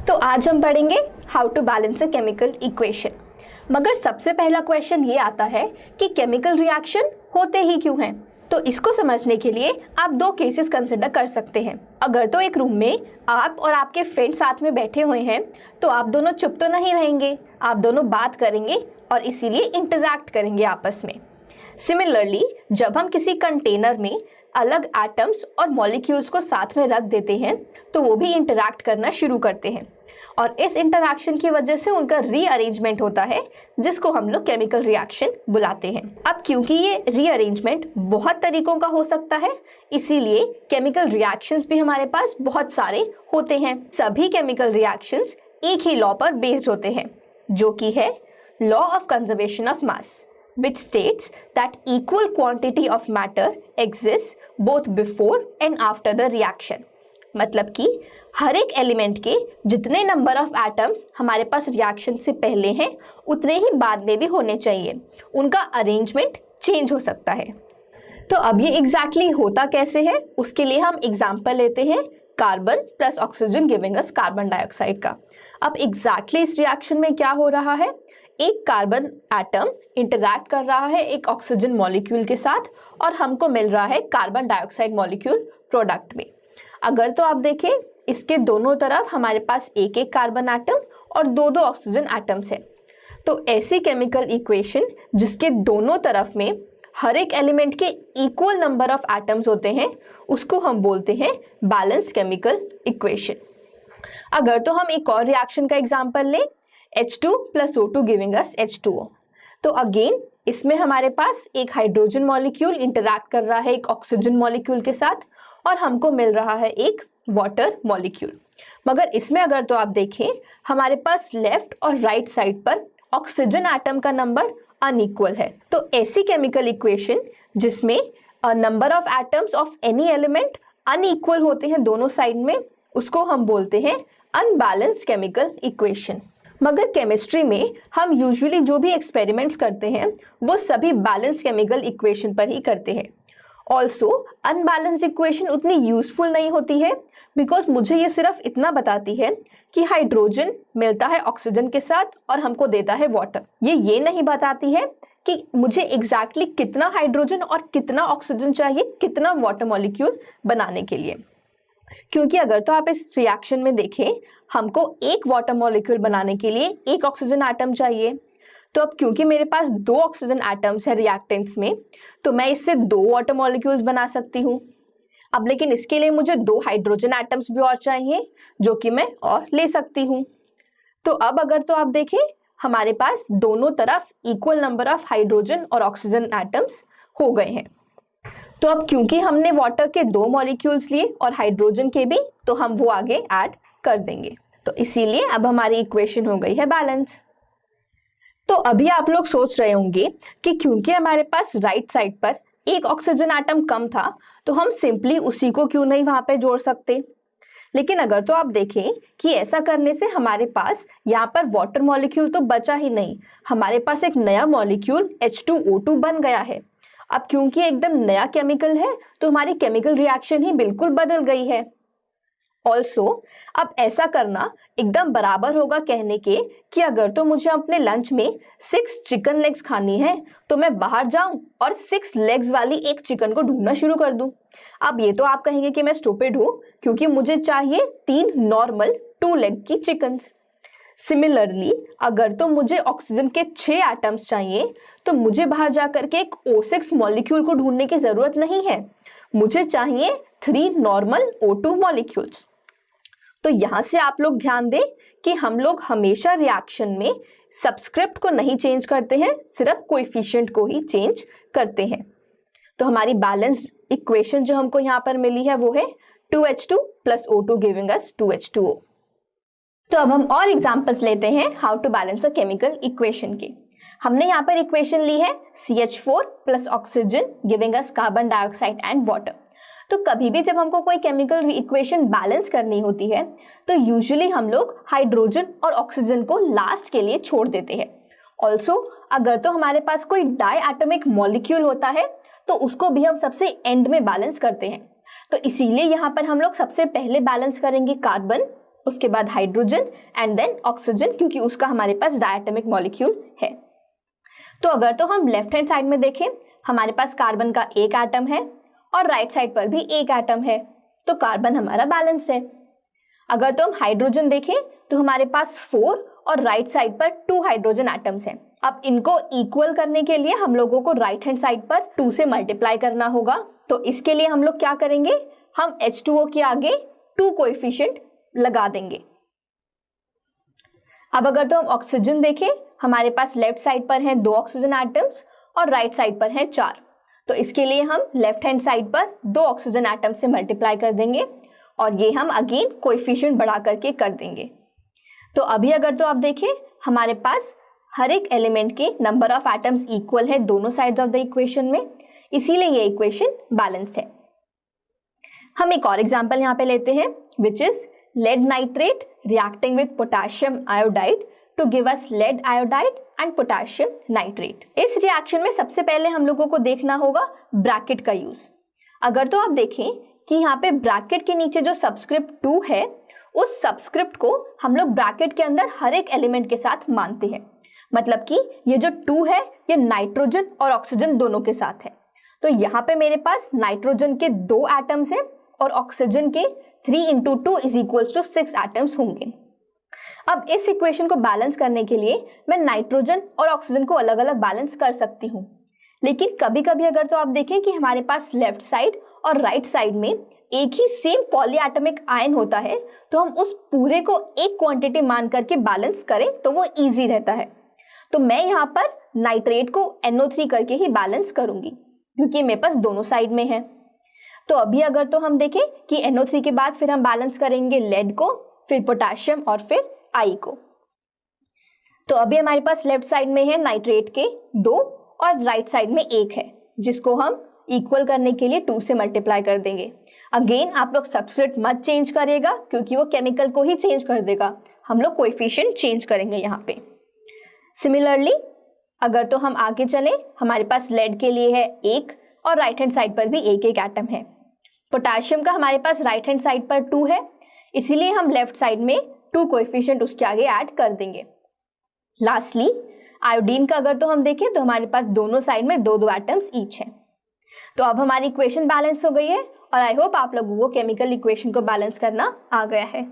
तो आज हम पढ़ेंगे how to balance a chemical equation. मगर सबसे पहला क्वेश्चन ये आता है कि केमिकल रिएक्शन होते ही क्यों हैं। तो इसको समझने के लिए आप दो केसेस कंसिडर कर सकते हैं। अगर तो एक रूम में आप और आपके फ्रेंड साथ में बैठे हुए हैं तो आप दोनों चुप तो नहीं रहेंगे, आप दोनों बात करेंगे और इसीलिए इंटरैक्ट करेंगे आपस में। सिमिलरली जब हम किसी कंटेनर में अलग एटम्स और मॉलिक्यूल्स को साथ में रख देते हैं तो वो भी इंटरैक्ट करना शुरू करते हैं और इस इंटरैक्शन की वजह से उनका रीअरेंजमेंट होता है जिसको हम लोग केमिकल रिएक्शन बुलाते हैं। अब क्योंकि ये रीअरेंजमेंट बहुत तरीकों का हो सकता है इसीलिए केमिकल रिएक्शंस भी हमारे पास बहुत सारे होते हैं। सभी केमिकल रिएक्शंस एक ही लॉ पर बेस्ड होते हैं जो कि है law of conservation of mass, which states that equal quantity of matter exists both before and after the reaction। मतलब कि हर एक एलिमेंट के जितने नंबर ऑफ एटम्स हमारे पास रिएक्शन से पहले हैं उतने ही बाद में भी होने चाहिए, उनका अरेंजमेंट चेंज हो सकता है। तो अब ये एग्जैक्टली होता कैसे है उसके लिए हम एग्जाम्पल लेते हैं carbon plus oxygen giving us carbon dioxide का। अब एग्जैक्टली इस रिएक्शन में क्या हो रहा है, एक कार्बन एटम इंटरैक्ट कर रहा है एक ऑक्सीजन मॉलिक्यूल के साथ और हमको मिल रहा है कार्बन डाइऑक्साइड मॉलिक्यूल प्रोडक्ट में। अगर तो आप देखें इसके दोनों तरफ हमारे पास एक एक कार्बन एटम और दो दो ऑक्सीजन एटम्स है। तो ऐसी केमिकल इक्वेशन जिसके दोनों तरफ में हर एक एलिमेंट के इक्वल नंबर ऑफ एटम्स होते हैं उसको हम बोलते हैं बैलेंस केमिकल इक्वेशन। अगर तो हम एक और रिएक्शन का एग्जांपल लें H2 plus O2 giving us H2O। तो अगेन इसमें हमारे पास एक हाइड्रोजन मॉलिक्यूल इंटरैक्ट कर रहा है एक ऑक्सीजन मॉलिक्यूल के साथ और हमको मिल रहा है एक वाटर मॉलिक्यूल। मगर इसमें अगर तो आप देखें हमारे पास लेफ्ट और राइट साइड पर ऑक्सीजन एटम का नंबर अनइक्वल है। तो ऐसी केमिकल इक्वेशन जिसमें number of atoms of any element unequal होते हैं दोनों साइड में उसको हम बोलते हैं अनबैलेंस्ड केमिकल इक्वेशन। मगर केमिस्ट्री में हम यूजुअली जो भी एक्सपेरिमेंट्स करते हैं वो सभी बैलेंस केमिकल इक्वेशन पर ही करते हैं। ऑल्सो अनबैलेंस्ड इक्वेशन उतनी यूजफुल नहीं होती है बिकॉज मुझे ये सिर्फ इतना बताती है कि हाइड्रोजन मिलता है ऑक्सीजन के साथ और हमको देता है वाटर। ये नहीं बताती है कि मुझे एग्जैक्टली कितना हाइड्रोजन और कितना ऑक्सीजन चाहिए कितना वाटर मॉलिक्यूल बनाने के लिए। क्योंकि अगर तो आप इस रिएक्शन में देखें हमको एक वाटर मॉलिक्यूल बनाने के लिए एक ऑक्सीजन एटम चाहिए। तो अब क्योंकि मेरे पास दो ऑक्सीजन एटम्स है रिएक्टेंट्स में तो मैं इससे दो वाटर मॉलिक्यूल्स बना सकती हूँ। अब लेकिन इसके लिए मुझे दो हाइड्रोजन एटम्स भी और चाहिए जो कि मैं और ले सकती हूँ। तो अब अगर तो आप देखें हमारे पास दोनों तरफ इक्वल नंबर ऑफ हाइड्रोजन और ऑक्सीजन एटम्स हो गए हैं। तो अब क्योंकि हमने वाटर के दो मॉलिक्यूल्स लिए और हाइड्रोजन के भी तो हम वो आगे ऐड कर देंगे। तो इसीलिए अब हमारी इक्वेशन हो गई है बैलेंस। तो अभी आप लोग सोच रहे होंगे कि क्योंकि हमारे पास राइट साइड पर एक ऑक्सीजन एटम कम था तो हम सिंपली उसी को क्यों नहीं वहां पे जोड़ सकते। लेकिन अगर तो आप देखें कि ऐसा करने से हमारे पास यहाँ पर वाटर मॉलिक्यूल तो बचा ही नहीं, हमारे पास एक नया मॉलिक्यूल H2O2 बन गया है। अब क्योंकि एकदम नया केमिकल है तो हमारी केमिकल रिएक्शन ही बिल्कुल बदल गई है। ऑल्सो अब ऐसा करना एकदम बराबर होगा कहने के कि अगर तो मुझे अपने लंच में 6 चिकन लेग्स खानी है तो मैं बाहर जाऊं और 6 लेग्स वाली एक चिकन को ढूंढना शुरू कर दूं। अब ये तो आप कहेंगे कि मैं स्टूपिड हूं क्योंकि मुझे चाहिए 3 नॉर्मल 2 लेग की चिकन्स। सिमिलरली अगर तो मुझे ऑक्सीजन के 6 एटम्स चाहिए तो मुझे बाहर जाकर के एक O6 मॉलिक्यूल को ढूंढने की जरूरत नहीं है, मुझे चाहिए 3 नॉर्मल O2 मॉलिक्यूल्स। तो यहां से आप लोग ध्यान दें कि हम लोग हमेशा रिएक्शन में सबस्क्रिप्ट को नहीं चेंज करते हैं, सिर्फ कोएफिशिएंट को ही चेंज करते हैं। तो हमारी बैलेंस्ड इक्वेशन जो हमको यहाँ पर मिली है वो है 2H2 plus O2 giving us 2H2O। तो अब हम और एग्जांपल्स लेते हैं how to balance a chemical equation के। हमने यहाँ पर इक्वेशन ली है CH4 plus oxygen giving us carbon dioxide and water. तो कभी भी जब हमको कोई केमिकल इक्वेशन बैलेंस करनी होती है तो यूजुअली हम लोग हाइड्रोजन और ऑक्सीजन को लास्ट के लिए छोड़ देते हैं। ऑल्सो अगर तो हमारे पास कोई डाई एटॉमिक मॉलिक्यूल होता है तो उसको भी हम सबसे एंड में बैलेंस करते हैं। तो इसीलिए यहाँ पर हम लोग सबसे पहले बैलेंस करेंगे कार्बन उसके बाद हाइड्रोजन एंड देन ऑक्सीजन, क्योंकि उसका हमारे पास डायटोमिक मॉलिक्यूल है। तो अगर तो हम लेफ्ट हैंड साइड में देखें, हमारे पास कार्बन का एक एटम है और राइट साइड पर भी एक एटम है, तो कार्बन हमारा बैलेंस है। अगर तो हम हाइड्रोजन देखें तो हमारे पास 4 और राइट साइड पर 2 हाइड्रोजन एटम्स हैं। अब इनको इक्वल करने के लिए हम लोगों को राइट हैंड साइड पर 2 से मल्टीप्लाई करना होगा। तो इसके लिए हम लोग क्या करेंगे, हम H2O के आगे 2 कोएफिशिएंट लगा देंगे। अब अगर तो हम ऑक्सीजन देखें, हमारे पास लेफ्ट साइड पर हैं 2 ऑक्सीजन एटम्स और राइट साइड पर हैं 4। तो इसके लिए हम लेफ्ट हैंड साइड पर 2 ऑक्सीजन एटम से मल्टीप्लाई कर देंगे और ये हम अगेन कोएफिशिएंट बढ़ा करके कर देंगे। तो अभी अगर तो आप देखें, हमारे पास हर एक एलिमेंट के नंबर ऑफ एटम्स इक्वल है दोनों साइड्स ऑफ द इक्वेशन में, इसीलिए ये इक्वेशन बैलेंस है। हम एक और एग्जांपल यहाँ पे लेते हैं, which is lead nitrate reacting with potassium iodide to give us lead iodide and potassium nitrate. इस रिएक्शन में सबसे पहले हम लोगों को देखना होगा ब्रैकेट का यूज। अगर तो आप देखें कि यहाँ पे ब्रैकेट के नीचे जो सबस्क्रिप्ट 2 है, उस सबस्क्रिप्ट को हम लोग ब्रैकेट के अंदर हर एक एलिमेंट के साथ मानते हैं। मतलब कि ये जो 2 है ये नाइट्रोजन और ऑक्सीजन दोनों के साथ है। तो यहाँ पे मेरे पास नाइट्रोजन के 2 एटम्स हैं और ऑक्सीजन के 3 × 2 = 6 एटम्स होंगे। अब इस इक्वेशन को बैलेंस करने के लिए मैं नाइट्रोजन और ऑक्सीजन को अलग अलग बैलेंस कर सकती हूँ, लेकिन कभी कभी अगर तो आप देखें कि हमारे पास लेफ्ट साइड और राइट साइड में एक ही सेम पॉलीएटॉमिक आयन होता है, तो हम उस पूरे को एक क्वांटिटी मान करके बैलेंस करें तो वो इजी रहता है। तो मैं यहाँ पर नाइट्रेट को NO3 करके ही बैलेंस करूंगी, क्योंकि मेरे पास दोनों साइड में है। तो अभी अगर तो हम देखें कि NO3 के बाद फिर हम बैलेंस करेंगे लेड को, फिर पोटेशियम और फिर आई को। तो अभी हमारे पास लेफ्ट साइड में है नाइट्रेट के 2 और राइट साइड में 1 है, जिसको हम इक्वल करने के लिए 2 से मल्टीप्लाई कर देंगे। अगेन आप लोग सबस्क्रिप्ट मत चेंज करिएगा, क्योंकि वो केमिकल को ही चेंज कर देगा। हम लोग कोएफिशिएंट चेंज करेंगे यहाँ पे। सिमिलरली अगर तो हम आगे चलें, हमारे पास लेड के लिए है 1 और राइट हैंड साइड पर भी 1 एटम है। पोटेशियम का हमारे पास राइट हैंड साइड पर 2 है, इसीलिए हम लेफ्ट साइड में 2 कोएफिशिएंट उसके आगे ऐड कर देंगे। लास्टली आयोडीन का अगर तो हम देखें तो हमारे पास दोनों साइड में 2 एटम्स ईच हैं। तो अब हमारी इक्वेशन बैलेंस हो गई है और आई होप आप लोगों को केमिकल इक्वेशन को बैलेंस करना आ गया है।